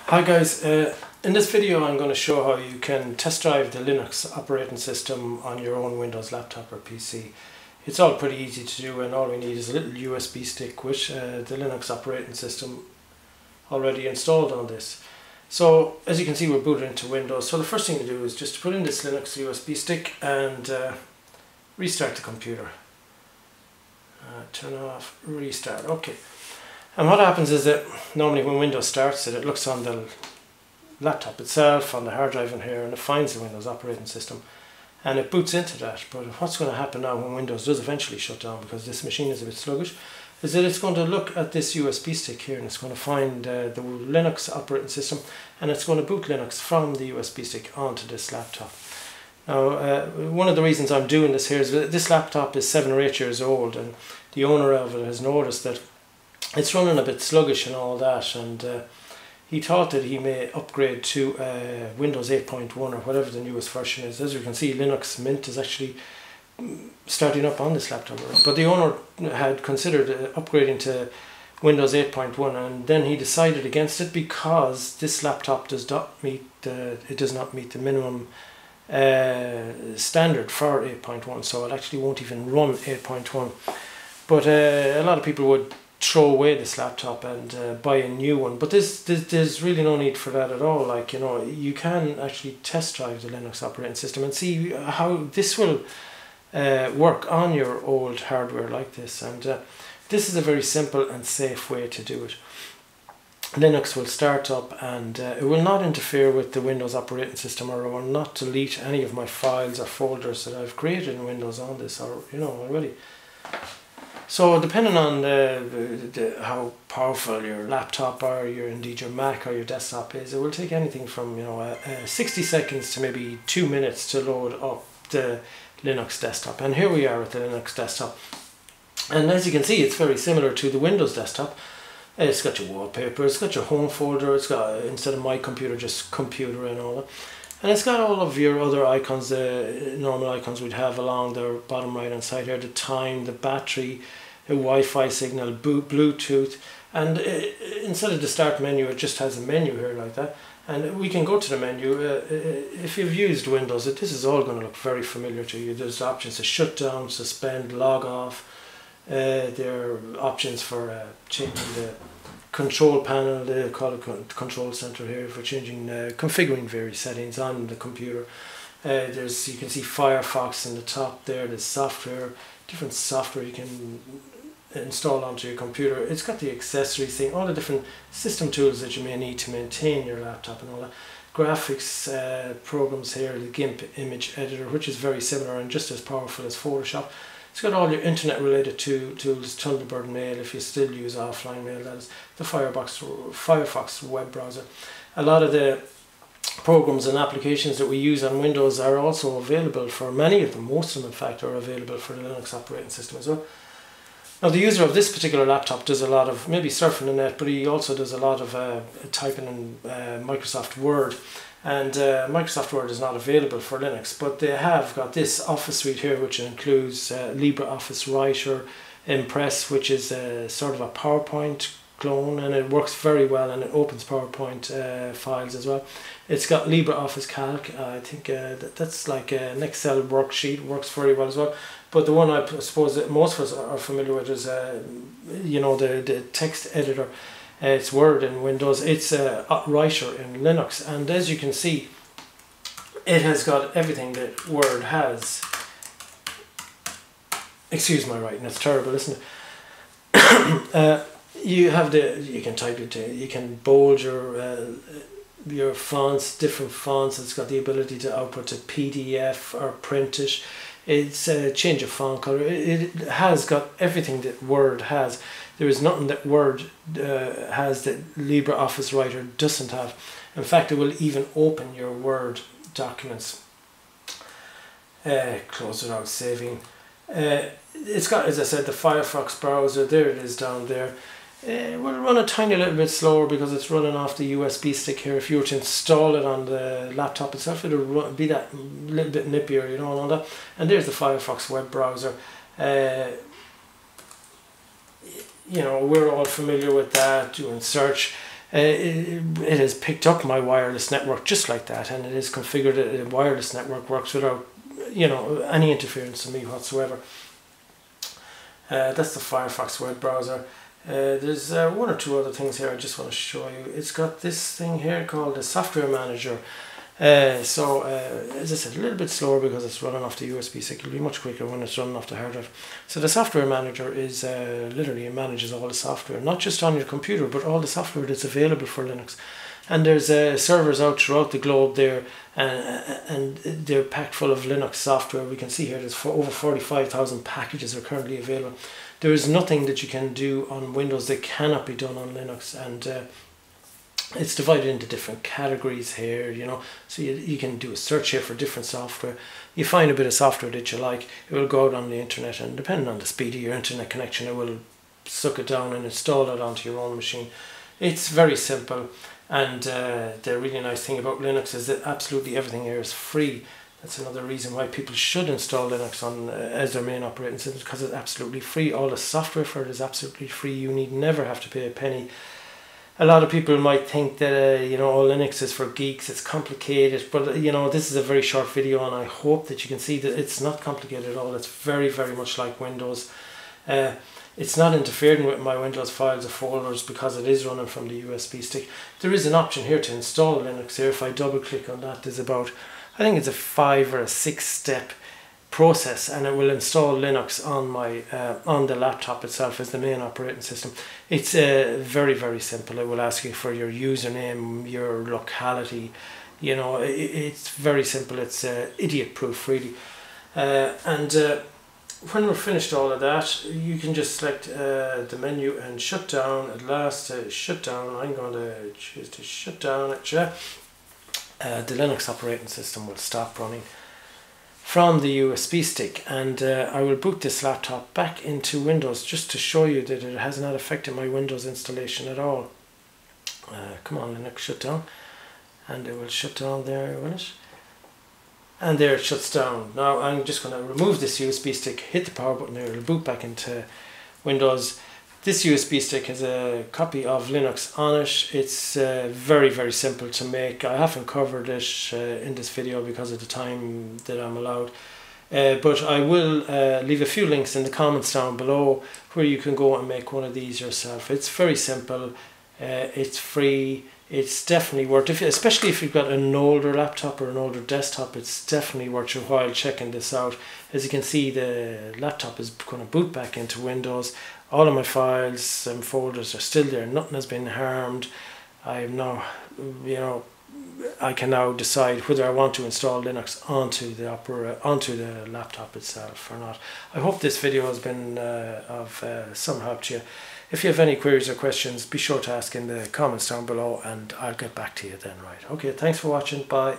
Hi guys, in this video I'm going to show how you can test drive the Linux operating system on your own Windows laptop or PC. It's all pretty easy to do, and all we need is a little USB stick with the Linux operating system already installed on this. So as you can see, we're booted into Windows. So the first thing to do is just to put in this Linux USB stick and restart the computer. Turn off, restart, okay. And what happens is that normally when Windows starts it looks on the laptop itself, on the hard drive in here, and it finds the Windows operating system and it boots into that. But what's going to happen now when Windows does eventually shut down, because this machine is a bit sluggish, is that it's going to look at this USB stick here and it's going to find the Linux operating system, and it's going to boot Linux from the USB stick onto this laptop. Now, one of the reasons I'm doing this here is that this laptop is 7 or 8 years old, and the owner of it has noticed that it's running a bit sluggish and all that, and he thought that he may upgrade to Windows 8.1 or whatever the newest version is. As you can see, Linux Mint is actually starting up on this laptop, but the owner had considered upgrading to Windows 8.1, and then he decided against it because this laptop does not meet the minimum standard for 8.1, so it actually won't even run 8.1. But a lot of people would throw away this laptop and buy a new one, but there's really no need for that at all. Like, you know, you can actually test drive the Linux operating system and see how this will work on your old hardware like this, and this is a very simple and safe way to do it. Linux will start up and it will not interfere with the Windows operating system, or I will not delete any of my files or folders that I've created in Windows on this, or already. So depending on how powerful your laptop or indeed your Mac or your desktop is, it will take anything from 60 seconds to maybe 2 minutes to load up the Linux desktop. And here we are with the Linux desktop. And as you can see, it's very similar to the Windows desktop. It's got your wallpaper, it's got your home folder, it's got, instead of my computer, just computer and all that. And it's got all of your other icons, the normal icons we'd have along the bottom right hand side here, the time, the battery, the Wi-Fi signal, Bluetooth, and instead of the start menu it just has a menu here like that. And we can go to the menu. If you've used Windows, this is all going to look very familiar to you. There's options to shut down, suspend, log off. There are options for changing the control panel, they call it control center here, for changing, configuring various settings on the computer. You can see Firefox in the top there. There's software, different software you can install onto your computer. It's got the accessories thing, all the different system tools that you may need to maintain your laptop and all that. Graphics programs here, the GIMP image editor, which is very similar and just as powerful as Photoshop. It's got all your internet related tools, Thunderbird Mail if you still use offline mail, that is, the Firefox web browser. A lot of the programs and applications that we use on Windows are also available for many of them, most of them in fact are available for the Linux operating system as well. Now the user of this particular laptop does a lot of maybe surfing the net, but he also does a lot of typing in Microsoft Word. And Microsoft Word is not available for Linux, but they have got this Office suite here, which includes LibreOffice Writer, Impress, which is sort of a PowerPoint clone, and it works very well, and it opens PowerPoint files as well. It's got LibreOffice Calc. I think that's like an Excel worksheet, works very well as well. But the one I suppose that most of us are familiar with is the text editor. It's Word in Windows, it's Writer in Linux, and as you can see, it has got everything that Word has. Excuse my writing, it's terrible, isn't it? You can type it, you can bold your fonts, different fonts. It's got the ability to output to PDF or print it. It's change of font color. It has got everything that Word has. There is nothing that Word has that LibreOffice Writer doesn't have. In fact, it will even open your Word documents. Close it out, saving. It's got, as I said, the Firefox browser. There it is down there. It will run a tiny little bit slower because it's running off the USB stick here. If you were to install it on the laptop itself, it will be that little bit nippier, and all that. And there's the Firefox web browser. We're all familiar with that, doing search. it has picked up my wireless network just like that, and it is configured. A wireless network works without, you know, any interference from me whatsoever. That's the Firefox web browser. There's one or two other things here I just want to show you. It's got this thing here called the software manager. As I said, a little bit slower because it's running off the USB stick. It'll be much quicker when it's running off the hard drive. So the software manager is literally, it manages all the software, not just on your computer, but all the software that's available for Linux. And there's servers out throughout the globe there, and they're packed full of Linux software. We can see here there's over 45,000 packages are currently available. There is nothing that you can do on Windows that cannot be done on Linux, and it's divided into different categories here, you know, so you can do a search here for different software. You find a bit of software that you like, it will go out on the internet, and depending on the speed of your internet connection, it will suck it down and install it onto your own machine. It's very simple, and the really nice thing about Linux is that absolutely everything here is free. That's another reason why people should install Linux on as their main operating system, because it's absolutely free. All the software for it is absolutely free. You need never have to pay a penny. A lot of people might think that you know, Linux is for geeks, it's complicated, but you know, this is a very short video, and I hope that you can see that it's not complicated at all. It's very, very much like Windows. It's not interfering with my Windows files or folders because it is running from the USB stick. There is an option here to install Linux here. If I double click on that, there's about, I think it's a 5 or a 6 step process, and it will install Linux on my on the laptop itself as the main operating system. It's very, very simple. It will ask you for your username, your locality, you know, it's very simple. It's idiot proof really, and when we're finished all of that, you can just select the menu and shut down. At last, shut down. I'm going to choose to shut down it. The Linux operating system will stop running from the USB stick, and I will boot this laptop back into Windows just to show you that it has not affected my Windows installation at all. Come on, Linux, shut down, and it will shut down there, will it? And there it shuts down. Now I'm just going to remove this USB stick, hit the power button there, it'll boot back into Windows. This USB stick has a copy of Linux on it. It's very, very simple to make. I haven't covered it in this video because of the time that I'm allowed. But I will leave a few links in the comments down below where you can go and make one of these yourself. It's very simple. It's free. It's definitely worth it, especially if you've got an older laptop or an older desktop. It's definitely worth your while checking this out. As you can see, the laptop is going to boot back into Windows. All of my files and folders are still there. Nothing has been harmed. I am now, you know, I can now decide whether I want to install Linux onto the laptop itself or not. I hope this video has been of some help to you. If you have any queries or questions, be sure to ask in the comments down below, and I'll get back to you then. Right. Okay, thanks for watching. Bye.